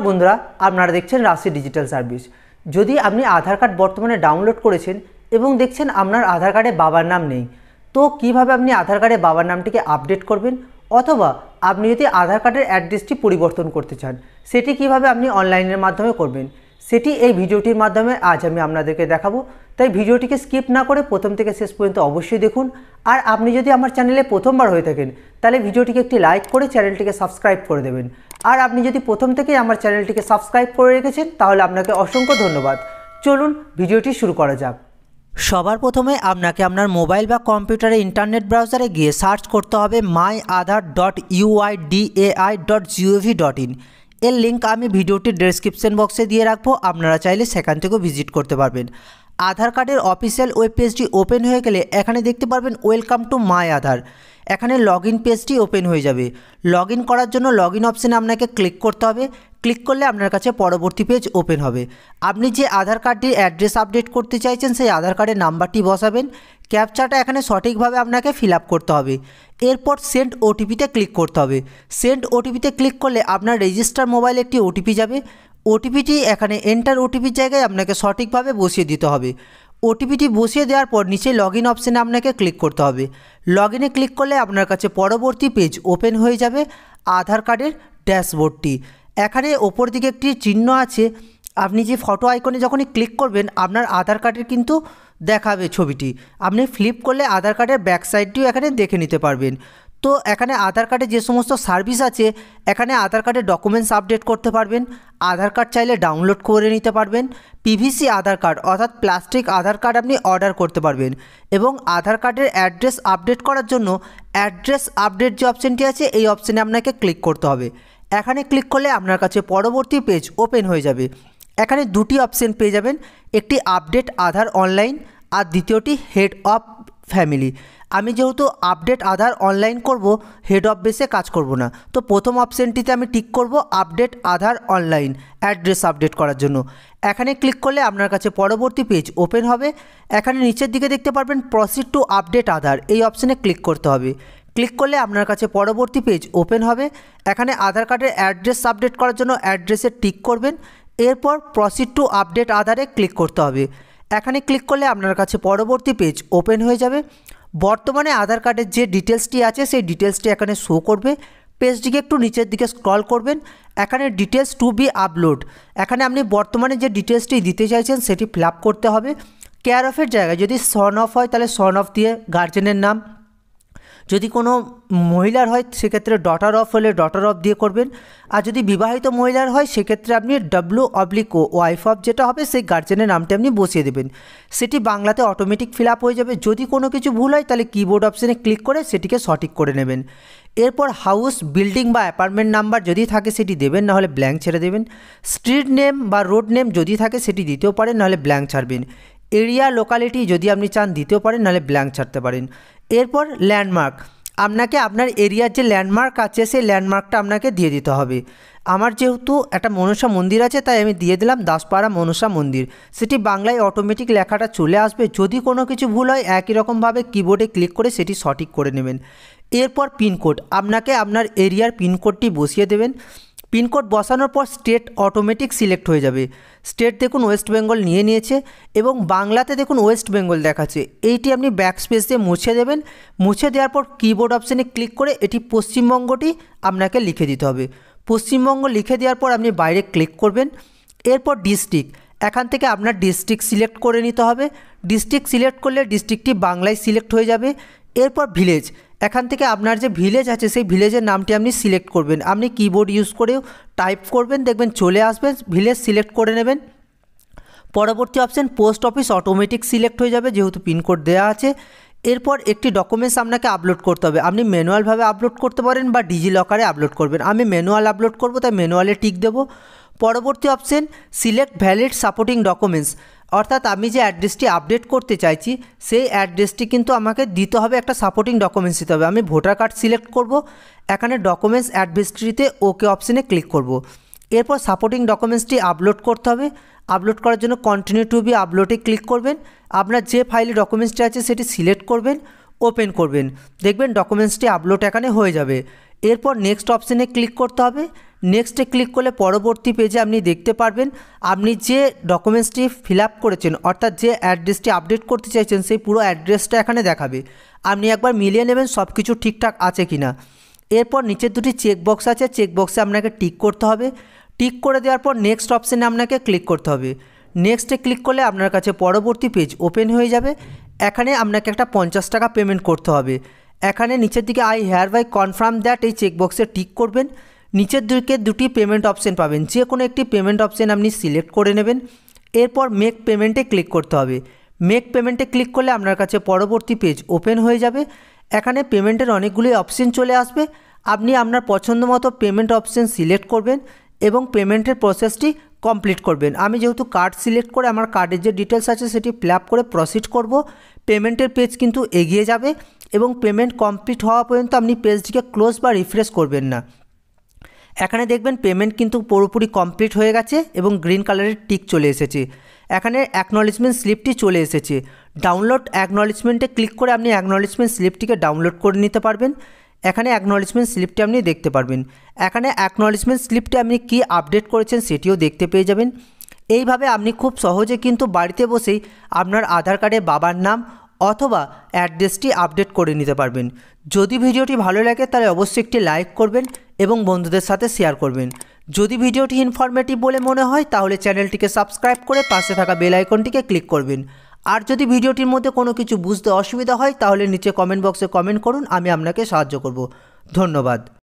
বন্ধুরা আপনারা দেখছেন রাশি ডিজিটাল সার্ভিস। যদি আপনি আধার কার্ড বর্তমানে ডাউনলোড করেছেন এবং দেখছেন আপনার আধার কার্ডে বাবার নাম নেই, তো কিভাবে আপনি আধার কার্ডে বাবার নামটিকে আপডেট করবেন, অথবা আপনি যদি আধার কার্ডের অ্যাড্রেসটি পরিবর্তন করতে চান সেটি কিভাবে আপনি অনলাইনের মাধ্যমে করবেন, সেটি এই ভিডিওটির মাধ্যমে আজ আমি আপনাদেরকে দেখাবো। তাই ভিডিওটিকে স্কিপ না করে প্রথম থেকে শেষ পর্যন্ত অবশ্যই দেখুন। আর আপনি যদি আমার চ্যানেলে প্রথমবার হয়ে থাকেন তাহলে ভিডিওটিকে একটি লাইক করে চ্যানেলটিকে সাবস্ক্রাইব করে দেবেন। আর আপনি যদি প্রথম থেকেই আমার চ্যানেলটিকে সাবস্ক্রাইব করে রেখেছেন তাহলে আপনাকে অসংখ্য ধন্যবাদ। চলুন ভিডিওটি শুরু করা যাক। সবার প্রথমে আপনাকে আপনার মোবাইল বা কম্পিউটারে ইন্টারনেট ব্রাউজারে গিয়ে সার্চ করতে হবে myAadhar.uidai.gov.in। এর লিঙ্ক আমি ভিডিওটির ডেসক্রিপশন বক্সে দিয়ে রাখবো, আপনারা চাইলে সেখান থেকেও ভিজিট করতে পারবেন। আধার কার্ডের অফিসিয়াল ওয়েব পেজটি ওপেন হয়ে গেলে এখানে দেখতে পারবেন ওয়েলকাম টু মাই আধার। এখানে লগইন পেজটি ওপেন হয়ে যাবে। লগইন করার জন্য লগইন অপশানে আপনাকে ক্লিক করতে হবে। ক্লিক করলে আপনার কাছে পরবর্তী পেজ ওপেন হবে। আপনি যে আধার কার্ডটির অ্যাড্রেস আপডেট করতে চাইছেন সেই আধার কার্ডের নাম্বারটি বসাবেন। ক্যাপচাটা এখানে সঠিকভাবে আপনাকে ফিল আপ করতে হবে। এরপর সেন্ড ওটিপিতে ক্লিক করতে হবে। সেন্ড ওটিপিতে ক্লিক করলে আপনার রেজিস্টার মোবাইলে একটি ওটিপি যাবে। ওটিপিটি এখানে এন্টার ওটিপির জায়গায় আপনাকে সঠিকভাবে বসিয়ে দিতে হবে। ওটিপিটি বসিয়ে দেওয়ার পর নিচে লগইন অপশানে আপনাকে ক্লিক করতে হবে। লগইনে ক্লিক করলে আপনার কাছে পরবর্তী পেজ ওপেন হয়ে যাবে, আধার কার্ডের ড্যাশবোর্ডটি। এখানে ওপর দিকে একটি চিহ্ন আছে, আপনি যে ফটো আইকনে যখনই ক্লিক করবেন আপনার আধার কার্ডের কিন্তু দেখাবে ছবিটি। আপনি ফ্লিপ করলে আধার কার্ডের ব্যাক সাইডটিও এখানে দেখে নিতে পারবেন। তো এখানে আধার কার্ডে যে সমস্ত সার্ভিস আছে, এখানে আধার কার্ডের ডকুমেন্টস আপডেট করতে পারবেন, আধার কার্ড চাইলে ডাউনলোড করে নিতে পারবেন, পিভিসি আধার কার্ড অর্থাৎ প্লাস্টিক আধার কার্ড আপনি অর্ডার করতে পারবেন, এবং আধার কার্ডের অ্যাড্রেস আপডেট করার জন্য অ্যাড্রেস আপডেট যে অপশানটি আছে এই অপশানে আপনাকে ক্লিক করতে হবে। এখানে ক্লিক করলে আপনার কাছে পরবর্তী পেজ ওপেন হয়ে যাবে। এখানে দুটি অপশান পেয়ে যাবেন, একটি আপডেট আধার অনলাইন আর দ্বিতীয়টি হেড অফ ফ্যামিলি। আমি যেহেতু আপডেট আধার অনলাইন করব, হেড অফ বেসে কাজ করব না, তো প্রথম অপশানটিতে আমি টিক করব আপডেট আধার অনলাইন অ্যাড্রেস আপডেট করার জন্য। এখানে ক্লিক করলে আপনার কাছে পরবর্তী পেজ ওপেন হবে। এখানে নিচের দিকে দেখতে পারবেন প্রসিড টু আপডেট আধার, এই অপশানে ক্লিক করতে হবে। ক্লিক করলে আপনার কাছে পরবর্তী পেজ ওপেন হবে। এখানে আধার কার্ডের অ্যাড্রেস আপডেট করার জন্য অ্যাড্রেসে টিক করবেন। এরপর প্রসিড টু আপডেট আধারে ক্লিক করতে হবে। এখানে ক্লিক করলে আপনার কাছে পরবর্তী পেজ ওপেন হয়ে যাবে। বর্তমানে আধার কার্ডের যে ডিটেলসটি আছে সেই ডিটেলসটি এখানে শো করবে। পেজটিকে একটু নিচের দিকে স্ক্রল করবেন। এখানে ডিটেলস টু বি আপলোড, এখানে আপনি বর্তমানে যে ডিটেলসটি দিতে চাইছেন সেটি ফিল আপ করতে হবে। কেয়ার অফের জায়গায় যদি সন অফ হয় তাহলে সন অফ দিয়ে গার্জেনের নাম, যদি কোনো মহিলার হয় সেক্ষেত্রে ডটার অফ হলে ডটার অফ দিয়ে করবেন, আর যদি বিবাহিত মহিলার হয় সেক্ষেত্রে আপনি WO ওয়াইফ অফ যেটা হবে সেই গার্জেনের নামটা আপনি বসিয়ে দেবেন। সেটি বাংলাতে অটোমেটিক ফিল আপ হয়ে যাবে। যদি কোনো কিছু ভুল হয় তাহলে কিবোর্ড অপশানে ক্লিক করে সেটিকে সঠিক করে নেবেন। এরপর হাউস, বিল্ডিং বা অ্যাপার্টমেন্ট নাম্বার যদি থাকে সেটি দেবেন, নাহলে ব্ল্যাঙ্ক ছেড়ে দেবেন। স্ট্রিট নেম বা রোড নেম যদি থাকে সেটি দিতেও পারেন, নাহলে ব্ল্যাঙ্ক ছাড়বেন। এরিয়া লোকালিটি যদি আপনি চান দিতেও পারেন, নাহলে ব্ল্যাঙ্ক ছাড়তে পারেন। এরপর ল্যান্ডমার্ক, আপনাকে আপনার এরিয়ার যে ল্যান্ডমার্ক আছে সেই ল্যান্ডমার্কটা আপনাকে দিয়ে দিতে হবে। আমার যেহেতু একটা মনসা মন্দির আছে তাই আমি দিয়ে দিলাম দাসপাড়া মনসা মন্দির, সেটি বাংলায় অটোমেটিক লেখাটা চলে আসবে। যদি কোনো কিছু ভুল হয় একই রকমভাবে কিবোর্ডে ক্লিক করে সেটি সঠিক করে নেবেন। এরপর পিনকোড, আপনাকে আপনার এরিয়ার পিনকোডটি বসিয়ে দেবেন। পিনকোড বসানোর পর স্টেট অটোমেটিক সিলেক্ট হয়ে যাবে। স্টেট দেখুন ওয়েস্ট বেঙ্গল নিয়ে নিয়েছে এবং বাংলাতে দেখুন ওয়েস্ট বেঙ্গল দেখাচ্ছে। এইটি আপনি ব্যাক স্পেস দিয়ে মুছে দেবেন। মুছে দেওয়ার পর কিবোর্ড অপশানে ক্লিক করে এটি পশ্চিমবঙ্গটি আপনাকে লিখে দিতে হবে। পশ্চিমবঙ্গ লিখে দেওয়ার পর আপনি বাইরে ক্লিক করবেন। এরপর ডিস্ট্রিক্ট, এখান থেকে আপনার ডিস্ট্রিক্ট সিলেক্ট করে নিতে হবে। ডিস্ট্রিক্ট সিলেক্ট করলে ডিস্ট্রিক্টটি বাংলায় সিলেক্ট হয়ে যাবে। এরপর ভিলেজ, এখান থেকে আপনার যে ভিলেজ আছে সেই ভিলেজের নামটি আপনি সিলেক্ট করবেন। আপনি কিবোর্ড ইউজ করেও টাইপ করবেন, দেখবেন চলে আসবে। ভিলেজ সিলেক্ট করে নেবেন। পরবর্তী option post office automatic select হয়ে যাবে যেহেতু পিনকোড দেওয়া আছে। এরপর একটি ডকুমেন্টস আপনাকে আপলোড করতে হবে। আপনি ম্যানুয়ালভাবে আপলোড করতে পারেন বা ডিজিলকারে আপলোড করবেন। আমি ম্যানুয়াল আপলোড করব তাই ম্যানুয়ালে টিক দেবো। পরবর্তী option select valid supporting documents, অর্থাৎ আমি যে অ্যাড্রেসটি আপডেট করতে চাইছি সেই অ্যাড্রেসটি কিন্তু আমাকে দিতে হবে, একটা সাপোর্টিং ডকুমেন্টস দিতে হবে। আমি ভোটার কার্ড সিলেক্ট করব। এখানে ডকুমেন্টস অ্যাড্রেসটিতে ওকে অপশানে ক্লিক করব। এরপর সাপোর্টিং ডকুমেন্টসটি আপলোড করতে হবে। আপলোড করার জন্য কন্টিনিউ টু বি আপলোডে ক্লিক করবেন। আপনার যে ফাইলে ডকুমেন্টসটি আছে সেটি সিলেক্ট করবেন, ওপেন করবেন, দেখবেন ডকুমেন্টসটি আপলোড এখানে হয়ে যাবে। এরপর নেক্সট অপশানে ক্লিক করতে হবে। নেক্সটে ক্লিক করলে পরবর্তী পেজে আপনি দেখতে পারবেন আপনি যে ডকুমেন্টসটি ফিল আপ করেছেন অর্থাৎ যে অ্যাড্রেসটি আপডেট করতে চাইছেন সেই পুরো অ্যাড্রেসটা এখানে দেখাবে। আপনি একবার মিলিয়ে নেবেন সব কিছু ঠিকঠাক আছে কি না। এরপর নিচের দুটি চেকবক্স আছে, চেকবক্সে আপনাকে টিক করতে হবে। টিক করে দেওয়ার পর নেক্সট অপশানে আপনাকে ক্লিক করতে হবে। নেক্সটে ক্লিক করলে আপনার কাছে পরবর্তী পেজ ওপেন হয়ে যাবে। এখানে আপনাকে একটা 50 টাকা পেমেন্ট করতে হবে। এখানে নিচের দিকে I hereby confirm that এই চেকবক্সে টিক করবেন। নিচের দিকে দুটি পেমেন্ট অপশান পাবেন, যে কোনো একটি পেমেন্ট অপশান আপনি সিলেক্ট করে নেবেন। এরপর মেক পেমেন্টে ক্লিক করতে হবে। মেক পেমেন্টে ক্লিক করলে আপনার কাছে পরবর্তী পেজ ওপেন হয়ে যাবে। এখানে পেমেন্টের অনেকগুলি অপশান চলে আসবে। আপনি আপনার পছন্দ মতো পেমেন্ট অপশান সিলেক্ট করবেন এবং পেমেন্টের প্রসেসটি কমপ্লিট করবেন। আমি যেহেতু কার্ড সিলেক্ট করে আমার কার্ডের যে ডিটেলস আছে সেটি ফিল আপ করে প্রসিড করব। পেমেন্টের পেজ কিন্তু এগিয়ে যাবে এবং পেমেন্ট কমপ্লিট হওয়া পর্যন্ত আপনি পেজটিকে ক্লোজ বা রিফ্রেশ করবেন না। এখানে দেখবেন পেমেন্ট কিন্তু পুরোপুরি কমপ্লিট হয়ে গেছে এবং গ্রিন কালারের টিক চলে এসেছে। এখানে অ্যাকনলেজমেন্ট স্লিপটি চলে এসেছে। ডাউনলোড অ্যাকনলেজমেন্টে ক্লিক করে আপনি অ্যাকনলেজমেন্ট স্লিপটিকে ডাউনলোড করে নিতে পারবেন। এখানে অ্যাকনলেজমেন্ট স্লিপটি আপনি দেখতে পারবেন। এখানে অ্যাকনলেজমেন্ট স্লিপটি আপনি কী আপডেট করেছেন সেটিও দেখতে পেয়ে যাবেন। এইভাবে আপনি খুব সহজে কিন্তু বাড়িতে বসেই আপনার আধার কার্ডে বাবার নাম অথবা অ্যাড্রেসটি আপডেট করে নিতে পারবেন। যদি ভিডিওটি ভালো লাগে তাহলে অবশ্যই একটি লাইক করবেন এবং বন্ধুদের সাথে শেয়ার করবেন। যদি ভিডিওটি ইনফরমেটিভ বলে মনে হয় তাহলে চ্যানেলটিকে সাবস্ক্রাইব করে পাশে থাকা বেল আইকনটিকে ক্লিক করবেন। আর যদি ভিডিওটির মধ্যে কোনো কিছু বুঝতে অসুবিধা হয় তাহলে নিচে কমেন্ট বক্সে কমেন্ট করুন, আমি আপনাকে সাহায্য করব। ধন্যবাদ।